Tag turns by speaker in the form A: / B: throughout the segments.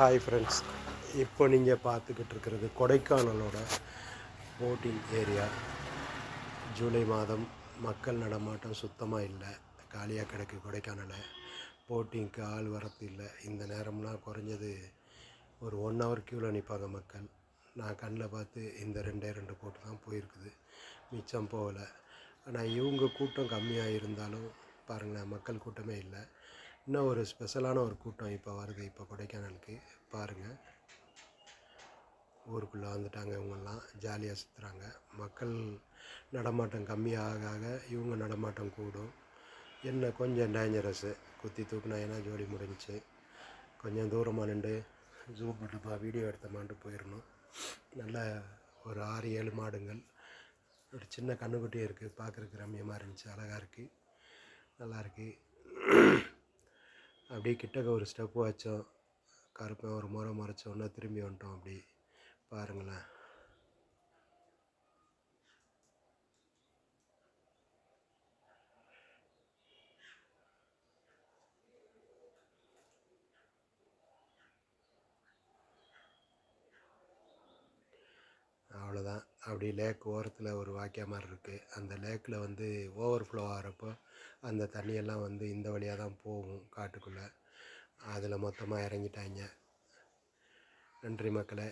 A: Hi friends, இப்போ நீங்கள் பார்த்துக்கிட்டு இருக்கிறது கொடைக்கானலோட போட்டிங் ஏரியா. ஜூலை மாதம் மக்கள் நடமாட்டம் சுத்தமாக இல்லை, காலியாக கிடக்கு கொடைக்கானலை. போட்டிங்க்கு ஆள் வரத்து இல்லை. இந்த நேரம்லாம் குறைஞ்சது ஒரு 1 ஹவர் க்யூவில் நிற்பாங்க மக்கள். நான் கண்ணில் பார்த்து இந்த 2 போட்டு தான் போயிருக்குது, மிச்சம் போகலை. ஆனால் இவங்க கூட்டம் கம்மியாக இருந்தாலும் பாருங்களேன், மக்கள் கூட்டமே இல்லை. இன்னும் ஒரு ஸ்பெஷலான ஒரு கூட்டம் இப்போ வருது. இப்போ கொடைக்கானலுக்கு பாருங்கள், ஊருக்குள்ளே வந்துட்டாங்க. இவங்கெல்லாம் ஜாலியாக சுற்றுறாங்க. மக்கள் நடமாட்டம் கம்மியாக ஆக இவங்க நடமாட்டம் கூடும். என்ன கொஞ்சம் டேஞ்சரஸு, குத்தி தூக்குனா ஏன்னா ஜோடி முடிஞ்சிச்சு. கொஞ்சம் தூரமாக நின்று ஜூம் பண்ணிப்பா வீடியோ எடுத்தமான்ட்டு போயிடணும். நல்ல ஒரு 6-7 மாடுங்கள், ஒரு சின்ன கண்ணுக்குட்டியும் இருக்குது. பார்க்குறதுக்கு ரம்மியமாக இருந்துச்சு, அழகாக இருக்குது, நல்லாயிருக்கு. அப்படியே கிட்டக்க ஒரு ஸ்டெப்பு வச்சோம், கருப்பன் ஒரு முறை முறைச்சோன்னா திரும்பி வந்துட்டோம். அப்படி பாருங்களேன். அவ்வளோதான். அப்படி லேக் ஓரத்தில் ஒரு வாய்க்கா மாதிரி இருக்குது. அந்த லேக்கில் வந்து ஓவர்ஃப்ளோ ஆகிறப்போ அந்த தண்ணியெல்லாம் வந்து இந்த வழியாக தான் போகும் காட்டுக்குள்ளே. அதில் மொத்தமாக இறங்கிட்டாங்க. நன்றி மக்களே.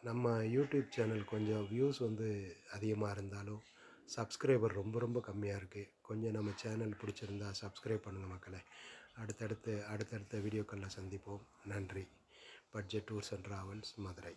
A: நம்ம யூடியூப் சேனல் கொஞ்சம் வியூஸ் வந்து அதிகமாக இருந்தாலும் சப்ஸ்கிரைபர் ரொம்ப ரொம்ப கம்மியாக இருக்குது. கொஞ்சம் நம்ம சேனல் பிடிச்சிருந்தா சப்ஸ்கிரைப் பண்ணுங்கள் மக்களே. அடுத்தடுத்த வீடியோக்களில் சந்திப்போம். நன்றி. Budget tours and travels, Madurai.